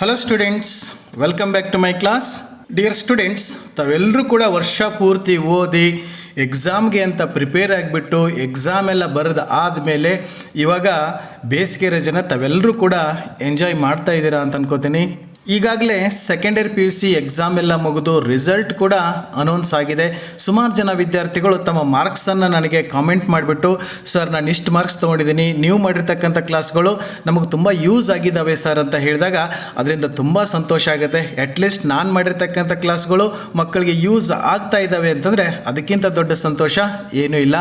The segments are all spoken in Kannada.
Hello students, welcome back to my class. Dear students, ತಾವೆಲ್ಲರೂ ಕೂಡ ವರ್ಷ ಪೂರ್ತಿ ಓದಿ ಎಕ್ಸಾಮ್ಗೆ ಅಂತ ಪ್ರಿಪೇರ್ ಆಗಿಬಿಟ್ಟು ಎಕ್ಸಾಮ್ ಎಲ್ಲ ಬರೆದು ಆದಮೇಲೆ ಇವಾಗ ಬೇಸಿಗೆ ರಜೆನ ತಾವೆಲ್ಲರೂ ಕೂಡ ಎಂಜಾಯ್ ಮಾಡ್ತಾ ಇದ್ದೀರಾ ಅಂತ ಅನ್ಕೋತೀನಿ. ಈಗಾಗಲೇ ಸೆಕೆಂಡ್ ಇಯರ್ PUC ಎಕ್ಸಾಮ್ ಎಲ್ಲ ಮುಗಿದು ರಿಸಲ್ಟ್ ಕೂಡ ಅನೌನ್ಸ್ ಆಗಿದೆ. ಸುಮಾರು ಜನ ವಿದ್ಯಾರ್ಥಿಗಳು ತಮ್ಮ ಮಾರ್ಕ್ಸನ್ನು ನನಗೆ ಕಾಮೆಂಟ್ ಮಾಡಿಬಿಟ್ಟು, ಸರ್ ನಾನು ಇಷ್ಟು ಮಾರ್ಕ್ಸ್ ತೊಗೊಂಡಿದ್ದೀನಿ, ನೀವು ಮಾಡಿರ್ತಕ್ಕಂಥ ಕ್ಲಾಸ್ಗಳು ನಮಗೆ ತುಂಬ ಯೂಸ್ ಆಗಿದ್ದಾವೆ ಸರ್ ಅಂತ ಹೇಳಿದಾಗ ಅದರಿಂದ ತುಂಬ ಸಂತೋಷ ಆಗುತ್ತೆ. ಅಟ್ಲೀಸ್ಟ್ ನಾನು ಮಾಡಿರ್ತಕ್ಕಂಥ ಕ್ಲಾಸ್ಗಳು ಮಕ್ಕಳಿಗೆ ಯೂಸ್ ಆಗ್ತಾ ಇದ್ದಾವೆ ಅಂತಂದರೆ ಅದಕ್ಕಿಂತ ದೊಡ್ಡ ಸಂತೋಷ ಏನೂ ಇಲ್ಲ.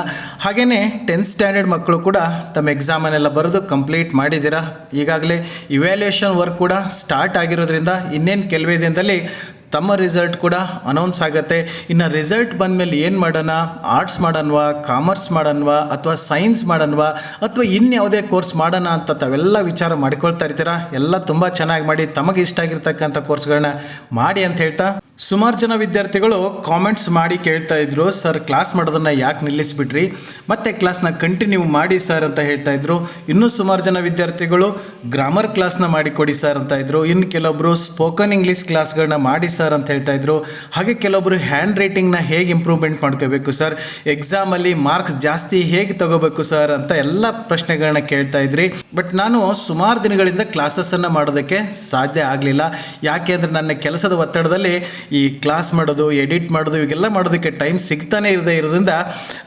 ಹಾಗೆಯೇ 10th ಸ್ಟ್ಯಾಂಡರ್ಡ್ ಮಕ್ಕಳು ಕೂಡ ತಮ್ಮ ಎಕ್ಸಾಮನ್ನೆಲ್ಲ ಬರೆದು ಕಂಪ್ಲೀಟ್ ಮಾಡಿದ್ದೀರಾ. ಈಗಾಗಲೇ ಇವ್ಯಾಲ್ಯೂಯೇಷನ್ ವರ್ಕ್ ಕೂಡ ಸ್ಟಾರ್ಟ್ ಆಗಿರೋದ್ರಿಂದ ಇನ್ನೇನು ಕೆಲವೇ ದಿನದಲ್ಲಿ ತಮ್ಮ ರಿಸಲ್ಟ್ ಕೂಡ ಅನೌನ್ಸ್ ಆಗುತ್ತೆ. ಇನ್ನು ರಿಸಲ್ಟ್ ಬಂದಮೇಲೆ ಏನು ಮಾಡೋಣ, ಆರ್ಟ್ಸ್ ಮಾಡೋಣವಾ, ಕಾಮರ್ಸ್ ಮಾಡೋಣವಾ, ಅಥವಾ ಸೈನ್ಸ್ ಮಾಡೋಣವಾ, ಅಥವಾ ಇನ್ಯಾವುದೇ ಕೋರ್ಸ್ ಮಾಡೋಣ ಅಂತ ತಾವೆಲ್ಲ ವಿಚಾರ ಮಾಡ್ಕೊಳ್ತಾ ಇರ್ತೀರಾ. ಎಲ್ಲ ತುಂಬ ಚೆನ್ನಾಗಿ ಮಾಡಿ ತಮಗೆ ಇಷ್ಟ ಆಗಿರ್ತಕ್ಕಂಥ ಕೋರ್ಸ್ಗಳನ್ನ ಮಾಡಿ ಅಂತ ಹೇಳ್ತಾ, ಸುಮಾರು ಜನ ವಿದ್ಯಾರ್ಥಿಗಳು ಕಾಮೆಂಟ್ಸ್ ಮಾಡಿ ಕೇಳ್ತಾ ಇದ್ರು, ಸರ್ ಕ್ಲಾಸ್ ಮಾಡೋದನ್ನು ಯಾಕೆ ನಿಲ್ಲಿಸ್ಬಿಟ್ರಿ, ಮತ್ತೆ ಕ್ಲಾಸ್ನ ಕಂಟಿನ್ಯೂ ಮಾಡಿ ಸರ್ ಅಂತ ಹೇಳ್ತಾ ಇದ್ರು. ಇನ್ನೂ ಸುಮಾರು ಜನ ವಿದ್ಯಾರ್ಥಿಗಳು ಗ್ರಾಮರ್ ಕ್ಲಾಸ್ನ ಮಾಡಿಕೊಡಿ ಸರ್ ಅಂತ ಇದ್ರು. ಇನ್ನು ಕೆಲವೊಬ್ಬರು ಸ್ಪೋಕನ್ ಇಂಗ್ಲೀಷ್ ಕ್ಲಾಸ್ಗಳನ್ನ ಮಾಡಿ ಸರ್ ಅಂತ ಹೇಳ್ತಾ ಇದ್ರು. ಹಾಗೆ ಕೆಲವೊಬ್ಬರು ಹ್ಯಾಂಡ್ ರೈಟಿಂಗ್ನ ಹೇಗೆ ಇಂಪ್ರೂವ್ಮೆಂಟ್ ಮಾಡ್ಕೋಬೇಕು ಸರ್, ಎಕ್ಸಾಮಲ್ಲಿ ಮಾರ್ಕ್ಸ್ ಜಾಸ್ತಿ ಹೇಗೆ ತಗೋಬೇಕು ಸರ್ ಅಂತ ಎಲ್ಲ ಪ್ರಶ್ನೆಗಳನ್ನ ಕೇಳ್ತಾ ಇದ್ರಿ. ಬಟ್ ನಾನು ಸುಮಾರು ದಿನಗಳಿಂದ ಕ್ಲಾಸಸ್ಸನ್ನು ಮಾಡೋದಕ್ಕೆ ಸಾಧ್ಯ ಆಗಲಿಲ್ಲ. ಯಾಕೆ ಅಂದರೆ ನನ್ನ ಕೆಲಸದ ಒತ್ತಡದಲ್ಲಿ ಈ ಕ್ಲಾಸ್ ಮಾಡೋದು, ಎಡಿಟ್ ಮಾಡೋದು, ಇವೆಲ್ಲ ಮಾಡೋದಕ್ಕೆ ಟೈಮ್ ಸಿಗ್ತಾನೆ ಇರೋದ್ರಿಂದ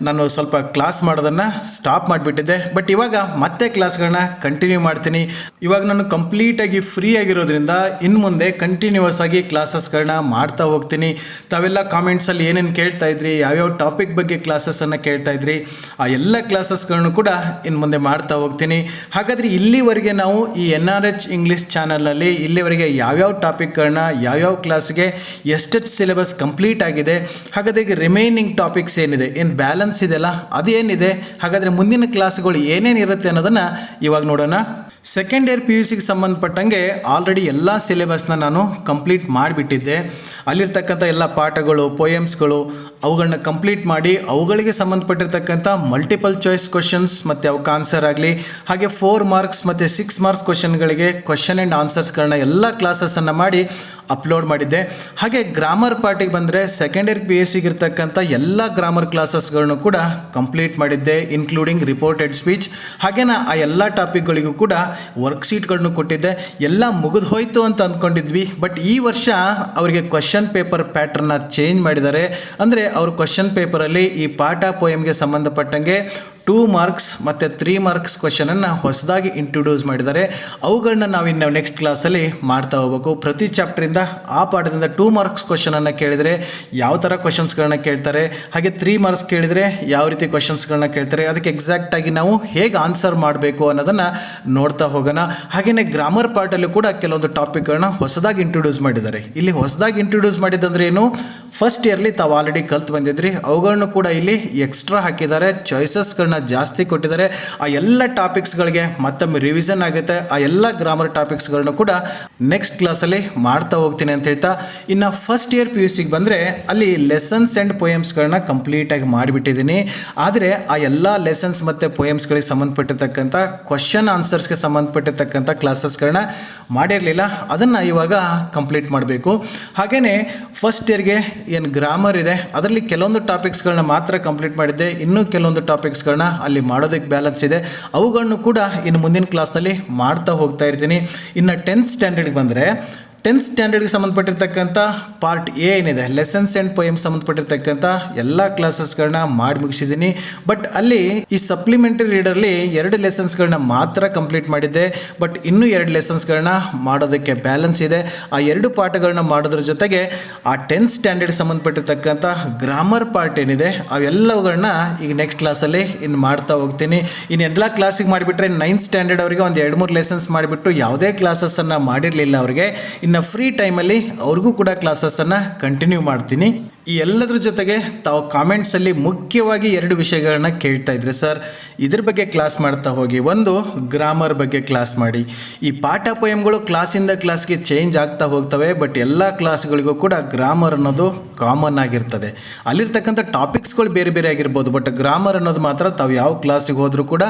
ನಾನು ಸ್ವಲ್ಪ ಕ್ಲಾಸ್ ಮಾಡೋದನ್ನು ಸ್ಟಾಪ್ ಮಾಡಿಬಿಟ್ಟಿದ್ದೆ. ಬಟ್ ಇವಾಗ ಮತ್ತೆ ಕ್ಲಾಸ್ಗಳನ್ನ ಕಂಟಿನ್ಯೂ ಮಾಡ್ತೀನಿ. ಇವಾಗ ನಾನು ಕಂಪ್ಲೀಟಾಗಿ ಫ್ರೀ ಆಗಿರೋದ್ರಿಂದ ಇನ್ನು ಮುಂದೆ ಕಂಟಿನ್ಯೂಸ್ ಆಗಿ ಕ್ಲಾಸಸ್ಗಳನ್ನ ಮಾಡ್ತಾ ಹೋಗ್ತೀನಿ. ತಾವೆಲ್ಲ ಕಾಮೆಂಟ್ಸಲ್ಲಿ ಏನೇನು ಕೇಳ್ತಾ ಇದ್ರಿ, ಯಾವ್ಯಾವ ಟಾಪಿಕ್ ಬಗ್ಗೆ ಕ್ಲಾಸಸ್ಸನ್ನು ಕೇಳ್ತಾ ಇದ್ರಿ, ಆ ಎಲ್ಲ ಕ್ಲಾಸಸ್ಗಳನ್ನು ಕೂಡ ಇನ್ನು ಮುಂದೆ ಮಾಡ್ತಾ ಹೋಗ್ತೀನಿ. ಹಾಗಾದರೆ ಇಲ್ಲಿವರೆಗೆ ನಾವು ಈ NRH ಇಂಗ್ಲೀಷ್ ಚಾನಲ್ನಲ್ಲಿ ಇಲ್ಲಿವರೆಗೆ ಯಾವ್ಯಾವ ಟಾಪಿಕ್ಗಳನ್ನ ಯಾವ್ಯಾವ ಕ್ಲಾಸ್ಗೆ ಎಷ್ಟೆಷ್ಟು ಸಿಲೆಬಸ್ ಕಂಪ್ಲೀಟ್ ಆಗಿದೆ, ಹಾಗಾದರೆ ಈಗ ರಿಮೈನಿಂಗ್ ಟಾಪಿಕ್ಸ್ ಏನಿದೆ, ಏನು ಬ್ಯಾಲೆನ್ಸ್ ಇದೆಯಲ್ಲ ಅದೇನಿದೆ, ಹಾಗಾದರೆ ಮುಂದಿನ ಕ್ಲಾಸ್ಗಳು ಏನೇನಿರುತ್ತೆ ಅನ್ನೋದನ್ನು ಇವಾಗ ನೋಡೋಣ. ಸೆಕೆಂಡ್ ಇಯರ್ PUCಗೆ ಸಂಬಂಧಪಟ್ಟಂಗೆ ಆಲ್ರೆಡಿ ಎಲ್ಲ ಸಿಲೆಬಸ್ನ ನಾನು ಕಂಪ್ಲೀಟ್ ಮಾಡಿಬಿಟ್ಟಿದ್ದೆ. ಅಲ್ಲಿರ್ತಕ್ಕಂಥ ಎಲ್ಲ ಪಾಠಗಳು, ಪೊಯಮ್ಸ್ಗಳು ಅವುಗಳನ್ನ ಕಂಪ್ಲೀಟ್ ಮಾಡಿ ಅವುಗಳಿಗೆ ಸಂಬಂಧಪಟ್ಟಿರ್ತಕ್ಕಂಥ ಮಲ್ಟಿಪಲ್ ಚಾಯ್ಸ್ ಕ್ವಶನ್ಸ್ ಮತ್ತು ಅವಕ್ಕೆ ಆನ್ಸರ್ ಆಗಲಿ, ಹಾಗೆ 4 ಮಾರ್ಕ್ಸ್ ಮತ್ತು 6 ಮಾರ್ಕ್ಸ್ ಕ್ವಶನ್ಗಳಿಗೆ ಕ್ವಶನ್ ಆ್ಯಂಡ್ ಆನ್ಸರ್ಸ್ಗಳನ್ನ ಎಲ್ಲ ಕ್ಲಾಸಸ್ಸನ್ನು ಮಾಡಿ ಅಪ್ಲೋಡ್ ಮಾಡಿದ್ದೆ. ಹಾಗೆ ಗ್ರಾಮರ್ ಪಾರ್ಟಿಗೆ ಬಂದರೆ ಸೆಕೆಂಡ್ ಇಯರ್ PUCಗೆ ಇರ್ತಕ್ಕಂಥ ಎಲ್ಲ ಗ್ರಾಮರ್ ಕ್ಲಾಸಸ್ಗಳನ್ನು ಕೂಡ ಕಂಪ್ಲೀಟ್ ಮಾಡಿದ್ದೆ, ಇನ್ಕ್ಲೂಡಿಂಗ್ ರಿಪೋರ್ಟೆಡ್ ಸ್ಪೀಚ್. ಹಾಗೆಯೇ ಆ ಎಲ್ಲ ಟಾಪಿಕ್ಗಳಿಗೂ ಕೂಡ ವರ್ಕ್ಶೀಟ್ಗಳನ್ನು ಕೊಟ್ಟಿದ್ದೆ. ಎಲ್ಲ ಮುಗಿದು ಹೋಯಿತು ಅಂತ ಅಂದ್ಕೊಂಡಿದ್ವಿ. ಬಟ್ ಈ ವರ್ಷ ಅವರಿಗೆ ಕ್ವಶನ್ ಪೇಪರ್ ಪ್ಯಾಟ್ರನ್ನ ಚೇಂಜ್ ಮಾಡಿದ್ದಾರೆ. ಅಂದರೆ ಅವರು ಕ್ವಶನ್ ಪೇಪರಲ್ಲಿ ಈ ಪಾಠ ಪೋಯಮ್ಗೆ ಸಂಬಂಧಪಟ್ಟಂಗೆ 2 ಮಾರ್ಕ್ಸ್ ಮತ್ತು 3 ಮಾರ್ಕ್ಸ್ ಕ್ವಶನನ್ನು ಹೊಸದಾಗಿ ಇಂಟ್ರೊಡ್ಯೂಸ್ ಮಾಡಿದ್ದಾರೆ. ಅವುಗಳನ್ನ ನಾವು ಇನ್ನು ನೆಕ್ಸ್ಟ್ ಕ್ಲಾಸಲ್ಲಿ ಮಾಡ್ತಾ ಹೋಗ್ಬೇಕು. ಪ್ರತಿ ಚಾಪ್ಟರಿಂದ ಆ ಪಾಠದಿಂದ 2 ಮಾರ್ಕ್ಸ್ ಕ್ವಶನನ್ನು ಕೇಳಿದರೆ ಯಾವ ಥರ ಕ್ವಶನ್ಸ್ಗಳನ್ನ ಕೇಳ್ತಾರೆ, ಹಾಗೆ 3 ಮಾರ್ಕ್ಸ್ ಕೇಳಿದರೆ ಯಾವ ರೀತಿ ಕ್ವಶನ್ಸ್ಗಳನ್ನ ಕೇಳ್ತಾರೆ, ಅದಕ್ಕೆ ಎಕ್ಸಾಕ್ಟಾಗಿ ನಾವು ಹೇಗೆ ಆನ್ಸರ್ ಮಾಡಬೇಕು ಅನ್ನೋದನ್ನು ನೋಡ್ತಾ ಹೋಗೋಣ. ಹಾಗೆಯೇ ಗ್ರಾಮರ್ ಪಾರ್ಟಲ್ಲೂ ಕೂಡ ಕೆಲವೊಂದು ಟಾಪಿಕ್ಗಳನ್ನ ಹೊಸದಾಗಿ ಇಂಟ್ರೊಡ್ಯೂಸ್ ಮಾಡಿದ್ದಾರೆ. ಇಲ್ಲಿ ಹೊಸದಾಗಿ ಇಂಟ್ರೊಡ್ಯೂಸ್ ಮಾಡಿದಂದ್ರೆ ಏನು, ಫಸ್ಟ್ ಇಯರ್ಲಿ ತಾವು ಆಲ್ರೆಡಿ ಕಲ್ತು ಬಂದಿದ್ರಿ, ಅವುಗಳನ್ನು ಕೂಡ ಇಲ್ಲಿ ಎಕ್ಸ್ಟ್ರಾ ಹಾಕಿದ್ದಾರೆ, ಚಾಯ್ಸಸ್ಗಳನ್ನ ಜಾಸ್ತಿ ಕೊಟ್ಟಿದ್ದಾರೆ. ಆ ಎಲ್ಲ ಟಾಪಿಕ್ಸ್ಗಳಿಗೆ ಮತ್ತೊಮ್ಮೆ ರಿವಿಷನ್ ಆಗುತ್ತೆ. ಆ ಎಲ್ಲ ಗ್ರಾಮರ್ ಟಾಪಿಕ್ಸ್ಗಳನ್ನು ಕೂಡ ನೆಕ್ಸ್ಟ್ ಕ್ಲಾಸಲ್ಲಿ ಮಾಡ್ತಾ ಹೋಗ್ತೀನಿ ಅಂತ ಹೇಳ್ತಾ, ಇನ್ನು ಫಸ್ಟ್ ಇಯರ್ PUCಗೆ ಬಂದರೆ ಅಲ್ಲಿ ಲೆಸನ್ಸ್ ಆ್ಯಂಡ್ ಪೊಯಮ್ಸ್ಗಳನ್ನ ಕಂಪ್ಲೀಟಾಗಿ ಮಾಡಿಬಿಟ್ಟಿದ್ದೀನಿ. ಆದರೆ ಆ ಎಲ್ಲ ಲೆಸನ್ಸ್ ಮತ್ತು ಪೊಯಮ್ಸ್ಗಳಿಗೆ ಸಂಬಂಧಪಟ್ಟಿರ್ತಕ್ಕಂಥ ಕ್ವಶನ್ ಆನ್ಸರ್ಸ್ಗೆ ಸಂಬಂಧಪಟ್ಟಿರ್ತಕ್ಕಂಥ ಕ್ಲಾಸಸ್ಗಳನ್ನ ಮಾಡಿರಲಿಲ್ಲ. ಅದನ್ನು ಇವಾಗ ಕಂಪ್ಲೀಟ್ ಮಾಡಬೇಕು. ಹಾಗೆಯೇ ಫಸ್ಟ್ ಇಯರ್ಗೆ ಏನು ಗ್ರಾಮರ್ ಇದೆ ಅದರಲ್ಲಿ ಕೆಲವೊಂದು ಟಾಪಿಕ್ಸ್ಗಳನ್ನ ಮಾತ್ರ ಕಂಪ್ಲೀಟ್ ಮಾಡಿದ್ದೆ. ಇನ್ನೂ ಕೆಲವೊಂದು ಟಾಪಿಕ್ಸ್ಗಳನ್ನ ಅಲ್ಲಿ ಮಾಡೋದಕ್ಕೆ ಬ್ಯಾಲೆನ್ಸ್ ಇದೆ. ಅವುಗಳನ್ನು ಕೂಡ ಇನ್ನು ಮುಂದಿನ ಕ್ಲಾಸ್ನಲ್ಲಿ ಮಾಡ್ತಾ ಹೋಗ್ತಾ ಇರ್ತೀನಿ. ಇನ್ನು 10th ಸ್ಟ್ಯಾಂಡರ್ಡ್ಗೆ ಬಂದರೆ 10th ಸ್ಟ್ಯಾಂಡರ್ಡ್ಗೆ ಸಂಬಂಧಪಟ್ಟಿರ್ತಕ್ಕಂಥ ಪಾರ್ಟ್ ಎ ಏನಿದೆ, ಲೆಸನ್ಸ್ ಆ್ಯಂಡ್ ಪೊಯಮ್ ಸಂಬಂಧಪಟ್ಟಿರ್ತಕ್ಕಂಥ ಎಲ್ಲ ಕ್ಲಾಸಸ್ಗಳನ್ನ ಮಾಡಿ ಮುಗಿಸಿದ್ದೀನಿ. ಬಟ್ ಅಲ್ಲಿ ಈ ಸಪ್ಲಿಮೆಂಟರಿ ರೀಡರ್ಲಿ 2 ಲೆಸನ್ಸ್ಗಳನ್ನ ಮಾತ್ರ ಕಂಪ್ಲೀಟ್ ಮಾಡಿದ್ದೆ. ಬಟ್ ಇನ್ನೂ 2 ಲೆಸನ್ಸ್ಗಳನ್ನ ಮಾಡೋದಕ್ಕೆ ಬ್ಯಾಲೆನ್ಸ್ ಇದೆ. ಆ 2 ಪಾಠಗಳನ್ನ ಮಾಡೋದ್ರ ಜೊತೆಗೆ ಆ 10th ಸ್ಟ್ಯಾಂಡರ್ಡ್ಗೆ ಸಂಬಂಧಪಟ್ಟಿರ್ತಕ್ಕಂಥ ಗ್ರಾಮರ್ ಪಾರ್ಟ್ ಏನಿದೆ ಅವೆಲ್ಲವುಗಳನ್ನ ಈಗ ನೆಕ್ಸ್ಟ್ ಕ್ಲಾಸಲ್ಲಿ ಇನ್ನು ಮಾಡ್ತಾ ಹೋಗ್ತೀನಿ. ಇನ್ನು ಎಲ್ಲ ಕ್ಲಾಸಿಗೆ ಮಾಡಿಬಿಟ್ರೆ 9th ಸ್ಟ್ಯಾಂಡರ್ಡ್ ಅವರಿಗೆ ಒಂದು 2-3 ಲೆಸನ್ಸ್ ಮಾಡಿಬಿಟ್ಟು ಯಾವುದೇ ಕ್ಲಾಸಸ್ಸನ್ನು ಮಾಡಿರಲಿಲ್ಲ ಅವರಿಗೆ. ಇನ್ನು ಫ್ರೀ ಟೈಮಲ್ಲಿ ಅವ್ರಿಗೂ ಕೂಡ ಕ್ಲಾಸಸ್ಸನ್ನು ಕಂಟಿನ್ಯೂ ಮಾಡ್ತೀನಿ. ಈ ಎಲ್ಲದರ ಜೊತೆಗೆ ತಾವು ಕಾಮೆಂಟ್ಸಲ್ಲಿ ಮುಖ್ಯವಾಗಿ 2 ವಿಷಯಗಳನ್ನ ಕೇಳ್ತಾ ಇದ್ರಿ ಸರ್, ಇದ್ರ ಬಗ್ಗೆ ಕ್ಲಾಸ್ ಮಾಡ್ತಾ ಹೋಗಿ. ಒಂದು, ಗ್ರಾಮರ್ ಬಗ್ಗೆ ಕ್ಲಾಸ್ ಮಾಡಿ. ಈ ಪಾಠ ಪೋಯಮ್ಗಳು ಕ್ಲಾಸಿಂದ ಕ್ಲಾಸ್ಗೆ ಚೇಂಜ್ ಆಗ್ತಾ ಹೋಗ್ತವೆ, ಬಟ್ ಎಲ್ಲ ಕ್ಲಾಸ್ಗಳಿಗೂ ಕೂಡ ಗ್ರಾಮರ್ ಅನ್ನೋದು ಕಾಮನ್ ಆಗಿರ್ತದೆ. ಅಲ್ಲಿರ್ತಕ್ಕಂಥ ಟಾಪಿಕ್ಸ್ಗಳು ಬೇರೆ ಬೇರೆ ಆಗಿರ್ಬೋದು, ಬಟ್ ಗ್ರಾಮರ್ ಅನ್ನೋದು ಮಾತ್ರ ತಾವು ಯಾವ ಕ್ಲಾಸಿಗೆ ಹೋದರೂ ಕೂಡ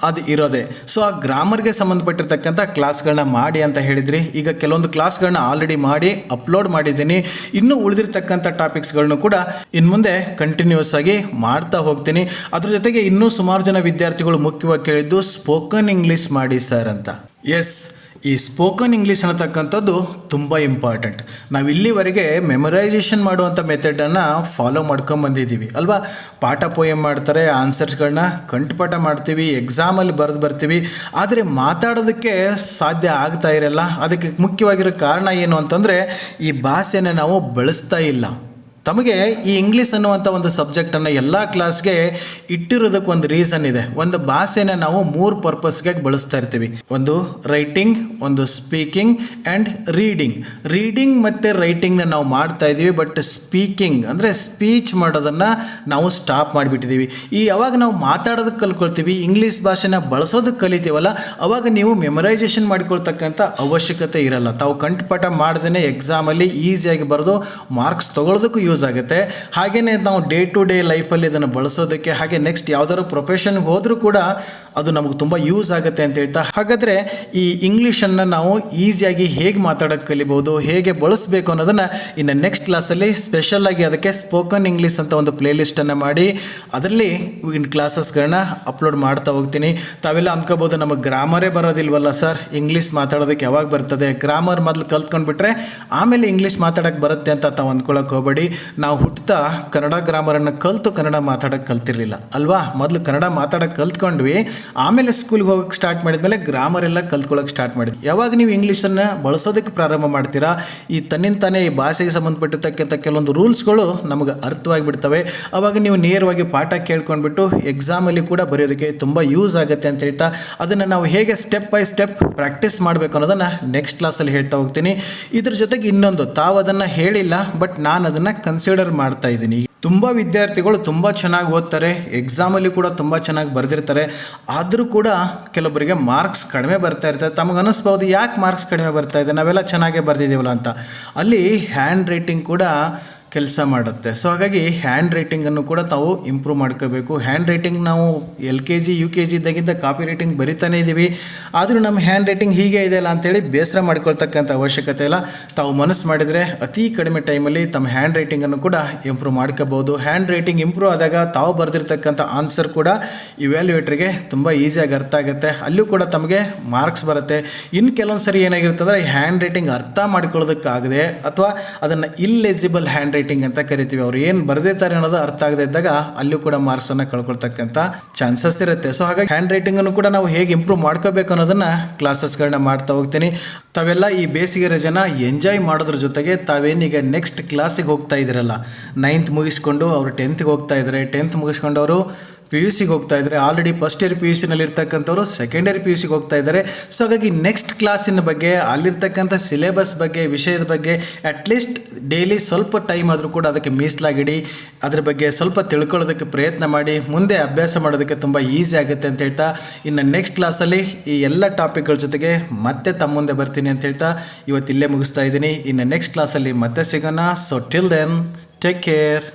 ಅದು ಇರೋದೆ. ಸೊ ಆ ಗ್ರಾಮರ್ಗೆ ಸಂಬಂಧಪಟ್ಟಿರ್ತಕ್ಕಂಥ ಕ್ಲಾಸ್ಗಳನ್ನ ಮಾಡಿ ಅಂತ ಹೇಳಿದ್ರಿ. ಈಗ ಕೆಲವೊಂದು ಕ್ಲಾಸ್ಗಳನ್ನ ಆಲ್ರೆಡಿ ಮಾಡಿ ಅಪ್ಲೋಡ್ ಮಾಡಿದ್ದೀನಿ. ಇನ್ನೂ ಉಳಿದಿರ್ತಕ್ಕಂಥ ಟಾಪಿಕ್ಸ್ಗಳನ್ನ ಕೂಡ ಇನ್ನು ಮುಂದೆ ಕಂಟಿನ್ಯೂಸ್ ಆಗಿ ಮಾಡ್ತಾ ಹೋಗ್ತೀನಿ. ಅದ್ರ ಜೊತೆಗೆ ಇನ್ನೂ ಸುಮಾರು ಜನ ವಿದ್ಯಾರ್ಥಿಗಳು ಮುಖ್ಯವಾಗಿ ಕೇಳಿದ್ದು ಸ್ಪೋಕನ್ ಇಂಗ್ಲೀಷ್ ಮಾಡಿ ಸರ್ ಅಂತ. ಎಸ್, ಈ ಸ್ಪೋಕನ್ ಇಂಗ್ಲೀಷ್ ಅನ್ನತಕ್ಕಂಥದ್ದು ತುಂಬ ಇಂಪಾರ್ಟೆಂಟ್. ನಾವು ಇಲ್ಲಿವರೆಗೆ ಮೆಮೊರೈಸೇಷನ್ ಮಾಡುವಂಥ ಮೆಥಡನ್ನು ಫಾಲೋ ಮಾಡ್ಕೊಂಬಂದಿದ್ದೀವಿ ಅಲ್ವಾ. ಪಾಠ ಪೋಯಮ್ ಮಾಡ್ತಾರೆ, ಆನ್ಸರ್ಸ್ಗಳನ್ನ ಕಂಠಪಾಠ ಮಾಡ್ತೀವಿ, ಎಕ್ಸಾಮಲ್ಲಿ ಬರೆದು ಬರ್ತೀವಿ. ಆದರೆ ಮಾತಾಡೋದಕ್ಕೆ ಸಾಧ್ಯ ಆಗ್ತಾ ಇರಲ್ಲ. ಅದಕ್ಕೆ ಮುಖ್ಯವಾಗಿರೋ ಕಾರಣ ಏನು ಅಂತಂದರೆ ಈ ಭಾಷೆನ ನಾವು ಬಳಸ್ತಾ ಇಲ್ಲ. ತಮಗೆ ಈ ಇಂಗ್ಲೀಷ್ ಅನ್ನುವಂಥ ಒಂದು ಸಬ್ಜೆಕ್ಟನ್ನು ಎಲ್ಲ ಕ್ಲಾಸ್ಗೆ ಇಟ್ಟಿರೋದಕ್ಕೆ ಒಂದು ರೀಸನ್ ಇದೆ. ಒಂದು ಭಾಷೆನ ನಾವು 3 ಪರ್ಪಸ್ಗೆ ಬಳಸ್ತಾ ಇರ್ತೀವಿ. ಒಂದು ರೈಟಿಂಗ್, ಒಂದು ಸ್ಪೀಕಿಂಗ್ ಆ್ಯಂಡ್ ರೀಡಿಂಗ್ ಮತ್ತು ರೈಟಿಂಗ್ನ ನಾವು ಮಾಡ್ತಾ ಇದ್ದೀವಿ. ಬಟ್ ಸ್ಪೀಕಿಂಗ್ ಅಂದರೆ ಸ್ಪೀಚ್ ಮಾಡೋದನ್ನು ನಾವು ಸ್ಟಾಪ್ ಮಾಡಿಬಿಟ್ಟಿದ್ದೀವಿ. ಯಾವಾಗ ನಾವು ಮಾತಾಡೋದಕ್ಕೆ ಕಲ್ಕೊಳ್ತೀವಿ, ಇಂಗ್ಲೀಷ್ ಭಾಷೆನ ಬಳಸೋದಕ್ಕೆ ಕಲಿತೀವಲ್ಲ, ಅವಾಗ ನೀವು ಮೆಮೊರೈಸೇಷನ್ ಮಾಡಿಕೊಳ್ತಕ್ಕಂಥ ಅವಶ್ಯಕತೆ ಇರಲ್ಲ. ತಾವು ಕಂಠಪಾಠ ಮಾಡ್ದೇ ಎಕ್ಸಾಮಲ್ಲಿ ಈಸಿಯಾಗಿ ಬರೆದು ಮಾರ್ಕ್ಸ್ ತೊಗೊಳೋದಕ್ಕೂ ಯೂಸ್ ಆಗುತ್ತೆ. ಹಾಗೆಯೇ ನಾವು ಡೇ ಟು ಡೇ ಲೈಫಲ್ಲಿ ಇದನ್ನು ಬಳಸೋದಕ್ಕೆ, ಹಾಗೆ ನೆಕ್ಸ್ಟ್ ಯಾವ್ದಾದ್ರು ಪ್ರೊಫೆಷನ್ಗೆ ಹೋದರೂ ಕೂಡ ಅದು ನಮಗೆ ತುಂಬ ಯೂಸ್ ಆಗುತ್ತೆ ಅಂತ ಹೇಳ್ತಾ, ಹಾಗಾದರೆ ಈ ಇಂಗ್ಲೀಷನ್ನು ನಾವು ಈಸಿಯಾಗಿ ಹೇಗೆ ಮಾತಾಡೋಕ್ಕೆ ಕಲಿಬೋದು, ಹೇಗೆ ಬಳಸಬೇಕು ಅನ್ನೋದನ್ನು ಇನ್ನು ನೆಕ್ಸ್ಟ್ ಕ್ಲಾಸಲ್ಲಿ ಸ್ಪೆಷಲಾಗಿ ಅದಕ್ಕೆ ಸ್ಪೋಕನ್ ಇಂಗ್ಲೀಷ್ ಅಂತ ಒಂದು ಪ್ಲೇಲಿಸ್ಟನ್ನು ಮಾಡಿ ಅದರಲ್ಲಿ ಕ್ಲಾಸಸ್ಗಳನ್ನ ಅಪ್ಲೋಡ್ ಮಾಡ್ತಾ ಹೋಗ್ತೀನಿ. ತಾವೆಲ್ಲ ಅಂದ್ಕೋಬೋದು ನಮಗೆ ಗ್ರಾಮರೇ ಬರೋದಿಲ್ವಲ್ಲ ಸರ್, ಇಂಗ್ಲೀಷ್ ಮಾತಾಡೋದಕ್ಕೆ ಯಾವಾಗ ಬರ್ತದೆ, ಗ್ರಾಮರ್ ಮೊದಲು ಕಲ್ತ್ಕೊಂಡ್ಬಿಟ್ರೆ ಆಮೇಲೆ ಇಂಗ್ಲೀಷ್ ಮಾತಾಡೋಕ್ಕೆ ಬರುತ್ತೆ ಅಂತ ತಾವು ಅಂದ್ಕೊಳ್ಳೋಕೆ ಹೋಗಬೇಡಿ. ನಾವು ಹುಟ್ಟುತ್ತಾ ಕನ್ನಡ ಗ್ರಾಮರನ್ನು ಕಲಿತು ಕನ್ನಡ ಮಾತಾಡೋಕ್ಕೆ ಕಲ್ತಿರಲಿಲ್ಲ ಅಲ್ವಾ. ಮೊದಲು ಕನ್ನಡ ಮಾತಾಡೋಕ್ಕೆ ಕಲ್ತ್ಕೊಂಡ್ವಿ, ಆಮೇಲೆ ಸ್ಕೂಲ್ಗೆ ಹೋಗೋಕ್ಕೆ ಸ್ಟಾರ್ಟ್ ಮಾಡಿದ್ಮೇಲೆ ಗ್ರಾಮರ್ ಎಲ್ಲ ಕಲ್ತ್ಕೊಳ್ಳೋಕೆ ಸ್ಟಾರ್ಟ್ ಮಾಡಿದ್ವಿ. ಯಾವಾಗ ನೀವು ಇಂಗ್ಲೀಷನ್ನು ಬಳಸೋದಕ್ಕೆ ಪ್ರಾರಂಭ ಮಾಡ್ತೀರಾ, ಈ ತನ್ನಿಂತಾನೇ ಈ ಭಾಷೆಗೆ ಸಂಬಂಧಪಟ್ಟಿರ್ತಕ್ಕಂಥ ಕೆಲವೊಂದು ರೂಲ್ಸ್ಗಳು ನಮಗೆ ಅರ್ಥವಾಗಿಬಿಡ್ತವೆ. ಆವಾಗ ನೀವು ನೇರವಾಗಿ ಪಾಠ ಕೇಳ್ಕೊಂಡ್ಬಿಟ್ಟು ಎಕ್ಸಾಮಲ್ಲಿ ಕೂಡ ಬರೆಯೋದಕ್ಕೆ ತುಂಬ ಯೂಸ್ ಆಗುತ್ತೆ ಅಂತ ಹೇಳ್ತಾ, ಅದನ್ನು ನಾವು ಹೇಗೆ ಸ್ಟೆಪ್ ಬೈ ಸ್ಟೆಪ್ ಪ್ರಾಕ್ಟೀಸ್ ಮಾಡಬೇಕು ಅನ್ನೋದನ್ನು ನೆಕ್ಸ್ಟ್ ಕ್ಲಾಸಲ್ಲಿ ಹೇಳ್ತಾ ಹೋಗ್ತೀನಿ. ಇದ್ರ ಜೊತೆಗೆ ಇನ್ನೊಂದು, ತಾವು ಅದನ್ನು ಹೇಳಿಲ್ಲ ಬಟ್ ನಾನು ಅದನ್ನು ಕನ್ಸಿಡರ್ ಮಾಡ್ತಾ ಇದ್ದೀನಿ. ತುಂಬ ವಿದ್ಯಾರ್ಥಿಗಳು ತುಂಬ ಚೆನ್ನಾಗಿ ಓದ್ತಾರೆ, ಎಕ್ಸಾಮಲ್ಲಿ ಕೂಡ ತುಂಬ ಚೆನ್ನಾಗಿ ಬರೆದಿರ್ತಾರೆ. ಆದರೂ ಕೂಡ ಕೆಲವೊಬ್ಬರಿಗೆ ಮಾರ್ಕ್ಸ್ ಕಡಿಮೆ ಬರ್ತಾ ಇರ್ತಾರೆ. ತಮಗೆ ಅನ್ನಿಸ್ಬೋದು ಯಾಕೆ ಮಾರ್ಕ್ಸ್ ಕಡಿಮೆ ಬರ್ತಾ ಇದೆ, ನಾವೆಲ್ಲ ಚೆನ್ನಾಗೇ ಬರೆದಿದ್ದೀವಲ್ಲ ಅಂತ. ಅಲ್ಲಿ ಹ್ಯಾಂಡ್ ರೈಟಿಂಗ್ ಕೂಡ ಕೆಲಸ ಮಾಡುತ್ತೆ. ಸೊ ಹಾಗಾಗಿ ಹ್ಯಾಂಡ್ ರೈಟಿಂಗನ್ನು ಕೂಡ ತಾವು ಇಂಪ್ರೂವ್ ಮಾಡ್ಕೋಬೇಕು. ಹ್ಯಾಂಡ್ ರೈಟಿಂಗ್ ನಾವು LKG UKG ಇದ್ದಾಗಿಂದ ಕಾಪಿ ರೈಟಿಂಗ್ ಬರಿತಾನೇ ಇದ್ದೀವಿ, ಆದರೂ ನಮ್ಮ ಹ್ಯಾಂಡ್ ರೈಟಿಂಗ್ ಹೀಗೆ ಇದೆಯಲ್ಲ ಅಂತೇಳಿ ಬೇಸರ ಮಾಡ್ಕೊಳ್ತಕ್ಕಂಥ ಅವಶ್ಯಕತೆ ಇಲ್ಲ. ತಾವು ಮನಸ್ಸು ಮಾಡಿದರೆ ಅತಿ ಕಡಿಮೆ ಟೈಮಲ್ಲಿ ತಮ್ಮ ಹ್ಯಾಂಡ್ ರೈಟಿಂಗನ್ನು ಕೂಡ ಇಂಪ್ರೂವ್ ಮಾಡ್ಕೋಬೋದು. ಹ್ಯಾಂಡ್ ರೈಟಿಂಗ್ ಇಂಪ್ರೂವ್ ಆದಾಗ ತಾವು ಬರೆದಿರ್ತಕ್ಕಂಥ ಆನ್ಸರ್ ಕೂಡ ಇವ್ಯಾಲ್ಯೂಯೇಟ್ರಿಗೆ ತುಂಬ ಈಸಿಯಾಗಿ ಅರ್ಥ ಆಗುತ್ತೆ, ಅಲ್ಲೂ ಕೂಡ ತಮಗೆ ಮಾರ್ಕ್ಸ್ ಬರುತ್ತೆ. ಇನ್ನು ಕೆಲವೊಂದು ಸರಿ ಏನಾಗಿರ್ತದೆ, ಹ್ಯಾಂಡ್ ರೈಟಿಂಗ್ ಅರ್ಥ ಮಾಡ್ಕೊಳ್ಳೋದಕ್ಕಾಗದೆ ಅಥವಾ ಅದನ್ನು ಇಲ್ಲೆಜಿಬಲ್ ಹ್ಯಾಂಡ್ ರೈಟಿಂಗ್ ಅಂತ ಕರಿತೀವಿ, ಅವ್ರು ಏನು ಬರೆದಿರ್ತಾರೆ ಅನ್ನೋದು ಅರ್ಥ ಆಗದೆ ಇದ್ದಾಗ ಅಲ್ಲೂ ಕೂಡ ಮಾರ್ಕ್ಸನ್ನು ಕಳ್ಕೊಳ್ತಕ್ಕಂಥ ಚಾನ್ಸಸ್ ಇರುತ್ತೆ. ಸೊ ಹಾಗಾಗಿ ಹ್ಯಾಂಡ್ ರೈಟಿಂಗನ್ನು ಕೂಡ ನಾವು ಹೇಗೆ ಇಂಪ್ರೂವ್ ಮಾಡ್ಕೋಬೇಕು ಅನ್ನೋದನ್ನು ಕ್ಲಾಸಸ್ಗಳನ್ನ ಮಾಡ್ತಾ ಹೋಗ್ತೀನಿ. ತಾವೆಲ್ಲ ಈ ಬೇಸಿಗೆ ರಜೆನ ಎಂಜಾಯ್ ಮಾಡೋದ್ರ ಜೊತೆಗೆ ತಾವೇನೀಗ ನೆಕ್ಸ್ಟ್ ಕ್ಲಾಸಿಗೆ ಹೋಗ್ತಾ ಇದ್ದೀರಲ್ಲ, 9th ಮುಗಿಸ್ಕೊಂಡು ಅವರು 10th ಹೋಗ್ತಾ ಇದ್ದಾರೆ, 10th ಮುಗಿಸ್ಕೊಂಡು ಅವರು PUC ಹೋಗ್ತಾ ಇದ್ದಾರೆ, ಆಲ್ರೆಡಿ ಫಸ್ಟ್ ಇಯರ್ PUC ಇರ್ತಕ್ಕಂಥವ್ರು ಸೆಕೆಂಡ್ ಇಯರ್ PUC ಹೋಗ್ತಾ ಇದ್ದಾರೆ. ಸೊ ಹಾಗಾಗಿ ನೆಕ್ಸ್ಟ್ ಕ್ಲಾಸಿನ ಬಗ್ಗೆ, ಅಲ್ಲಿರ್ತಕ್ಕಂಥ ಸಿಲೆಬಸ್ ಬಗ್ಗೆ, ವಿಷಯದ ಬಗ್ಗೆ ಅಟ್ಲೀಸ್ಟ್ ಡೈಲಿ ಸ್ವಲ್ಪ ಟೈಮ್ ಆದರೂ ಕೂಡ ಅದಕ್ಕೆ ಮೀಸಲಾಗಿಡಿ. ಅದ್ರ ಬಗ್ಗೆ ಸ್ವಲ್ಪ ತಿಳ್ಕೊಳ್ಳೋದಕ್ಕೆ ಪ್ರಯತ್ನ ಮಾಡಿ, ಮುಂದೆ ಅಭ್ಯಾಸ ಮಾಡೋದಕ್ಕೆ ತುಂಬ ಈಸಿ ಆಗುತ್ತೆ ಅಂತ ಹೇಳ್ತಾ, ಇನ್ನು ನೆಕ್ಸ್ಟ್ ಕ್ಲಾಸಲ್ಲಿ ಈ ಎಲ್ಲ ಟಾಪಿಕ್ಗಳ ಜೊತೆಗೆ ಮತ್ತೆ ತಮ್ಮ ಮುಂದೆ ಬರ್ತೀನಿ ಅಂತ ಹೇಳ್ತಾ ಇವತ್ತು ಇಲ್ಲೇ ಮುಗಿಸ್ತಾ ಇದ್ದೀನಿ. ಇನ್ನು ನೆಕ್ಸ್ಟ್ ಕ್ಲಾಸಲ್ಲಿ ಮತ್ತೆ ಸಿಗೋಣ. So till then take care.